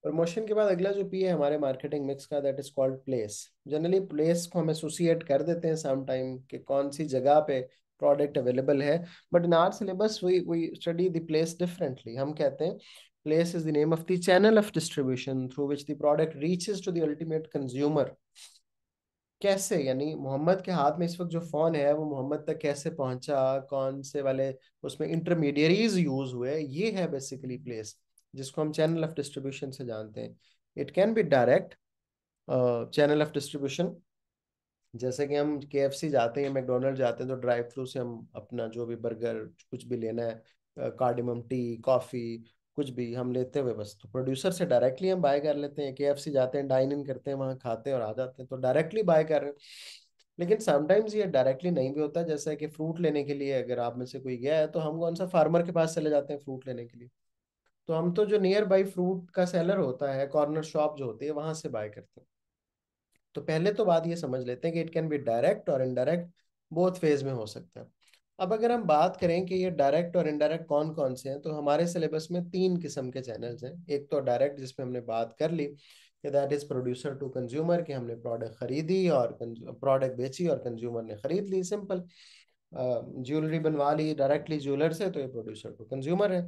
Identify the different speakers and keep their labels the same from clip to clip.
Speaker 1: Promotion के बाद अगला जो पी है हमारे मार्केटिंग मिक्स का, that is called place. Generally place को हम एसोसिएट कर देते हैं सम टाइम कि कौन सी जगह पे प्रोडक्ट अवेलेबल है, but in our syllabus we study the place differently. हम कहते हैं place is the name of the channel of distribution through which the product reaches to the ultimate consumer. कैसे, यानी मोहम्मद के हाथ में इस वक्त जो फोन है वो मोहम्मद तक कैसे पहुंचा, कौन से वाले उसमें इंटरमीडियरीज यूज हुए, ये है बेसिकली प्लेस, जिसको हम चैनल ऑफ डिस्ट्रीब्यूशन से जानते हैं। It can be direct channel of distribution, जैसे कि हम केएफसी जाते हैं, मैकडोनल्ड जाते हैं, तो ड्राइव थ्रू से हम अपना जो भी बर्गर कुछ भी लेना है, कार्डिमम टी, कॉफी, कुछ भी हम लेते हुए बस तो प्रोड्यूसर से डायरेक्टली हम बाय कर लेते हैं। केएफसी जाते हैं, डाइन इन करते हैं, वहाँ खाते हैं और आ जाते हैं, तो डायरेक्टली बाय कर रहे हैं। लेकिन समटाइम्स ये डायरेक्टली नहीं भी होता, जैसा कि फ्रूट लेने के लिए अगर आप में से कोई गया है तो हम कौन सा फार्मर के पास चले जाते हैं फ्रूट लेने के लिए, तो हम तो जो नियर बाई फ्रूट का सेलर होता है, कॉर्नर शॉप जो होती है, वहां से बाय करते हैं। तो पहले तो बात ये समझ लेते हैं कि इट कैन बी डायरेक्ट और इनडायरेक्ट, बोथ फेज में हो सकता है। अब अगर हम बात करें कि ये डायरेक्ट और इनडायरेक्ट कौन कौन से हैं, तो हमारे सिलेबस में तीन किस्म के चैनल्स हैं। एक तो डायरेक्ट, जिसमें हमने बात कर ली कि that is producer to consumer, कि हमने प्रोडक्ट खरीदी और प्रोडक्ट बेची और कंज्यूमर ने खरीद ली, सिंपल। ज्वेलरी बनवा ली डायरेक्टली ज्वेलर से, तो ये प्रोड्यूसर टू कंज्यूमर है।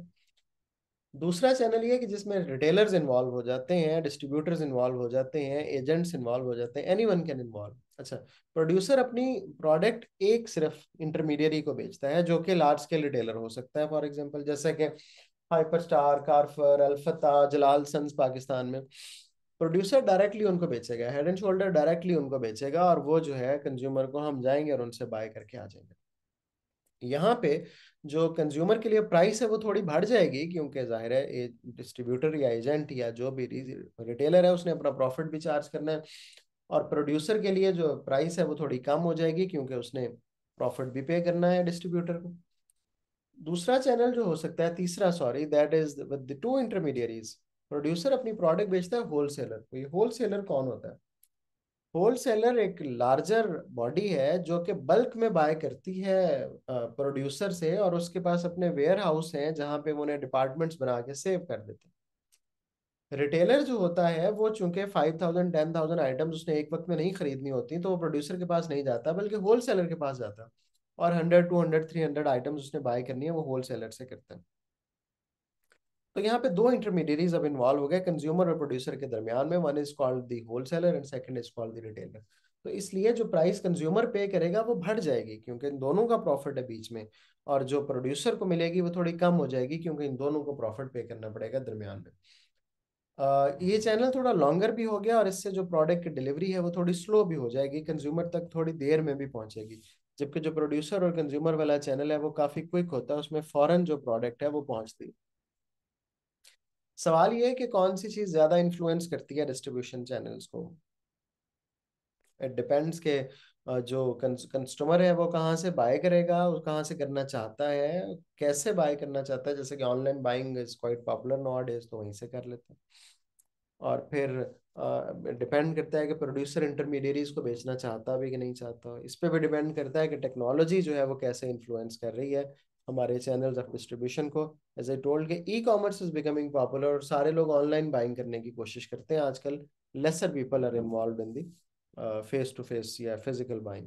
Speaker 1: दूसरा चैनल ये है कि जिसमें रिटेलर्स इन्वॉल्व हो जाते हैं, डिस्ट्रीब्यूटर्स इन्वॉल्व हो जाते हैं, एजेंट्स इन्वॉल्व हो जाते हैं, एनीवन कैन इन्वॉल्व। अच्छा, प्रोड्यूसर अपनी प्रोडक्ट एक सिर्फ इंटरमीडियरी को बेचता है, जो कि लार्ज स्केल रिटेलर हो सकता है, फॉर एग्जांपल जैसे कि हाइपर स्टार, कारफर, अल्फता, जलाल सन्स पाकिस्तान में। प्रोड्यूसर डायरेक्टली उनको बेचेगा, हेड एंड शोल्डर डायरेक्टली उनको बेचेगा, और वो जो है कंज्यूमर को हम जाएंगे और उनसे बाय करके आ जाएंगे। यहाँ पे जो कंज्यूमर के लिए प्राइस है वो थोड़ी बढ़ जाएगी, क्योंकि जाहिर है डिस्ट्रीब्यूटर या एजेंट या जो भी रिटेलर है उसने अपना प्रॉफिट भी चार्ज करना है, और प्रोड्यूसर के लिए जो प्राइस है वो थोड़ी कम हो जाएगी, क्योंकि उसने प्रॉफिट भी पे करना है डिस्ट्रीब्यूटर को। दूसरा चैनल जो हो सकता है, तीसरा sorry, that is with the two intermediaries. Producer अपनी प्रोडक्ट बेचता है होलसेलर को। ये होलसेलर कौन होता है? होलसेलर एक लार्जर बॉडी है जो कि बल्क में बाय करती है प्रोड्यूसर से, और उसके पास अपने वेयर हाउस हैं जहां पे वो उन्हें डिपार्टमेंट्स बना के सेव कर देते हैं। रिटेलर जो होता है वो चूंकि 5,000 10,000 आइटम्स उसने एक वक्त में नहीं खरीदनी होती, तो वो प्रोड्यूसर के पास नहीं जाता बल्कि होलसेलर के पास जाता है, और 100 200 300 आइटम्स उसने बाय करनी है वो होलसेलर से करता है। तो यहाँ पे दो इंटरमीडियरीज अब इन्वॉल्व हो गए कंज्यूमर और प्रोड्यूसर के दरमियान में, one is called the wholesaler and second is called the retailer. तो इसलिए जो प्राइस कंज्यूमर पे करेगा वो बढ़ जाएगी, क्योंकि इन दोनों का प्रॉफिट है बीच में, और जो प्रोड्यूसर को मिलेगी वो थोड़ी कम हो जाएगी, क्योंकि इन दोनों को प्रॉफिट पे करना पड़ेगा दरमियान में। ये चैनल थोड़ा लॉन्गर भी हो गया, और इससे जो प्रोडक्ट की डिलीवरी है वो थोड़ी स्लो भी हो जाएगी, कंज्यूमर तक थोड़ी देर में भी पहुंचेगी। जबकि जो प्रोड्यूसर और कंज्यूमर वाला चैनल है वो काफी क्विक होता है, उसमें फौरन जो प्रोडक्ट है वो पहुंचती है। सवाल ये है कि कौन सी चीज ज्यादा इन्फ्लुएंस करती है डिस्ट्रीब्यूशन चैनल्स को। इट डिपेंड्स के जो कस्टमर है वो कहाँ से बाय करेगा, वो कहाँ से करना चाहता है, कैसे बाय करना चाहता है। जैसे कि online buying is quite popular now days, तो वहीं से कर लेते हैं। और फिर डिपेंड करता है कि प्रोड्यूसर इंटरमीडियरीज को बेचना चाहता भी कि नहीं चाहता। इस पे भी डिपेंड करता है कि टेक्नोलॉजी जो है वो कैसे इन्फ्लुएंस कर रही है हमारे चैनल्स ऑफ डिस्ट्रीब्यूशन को। एज आई टोल्ड कि e commerce is becoming popular, और सारे लोग ऑनलाइन बाइंग करने की कोशिश करते हैं आजकल। Lesser people are involve in the face to face या फिजिकल बाइंग।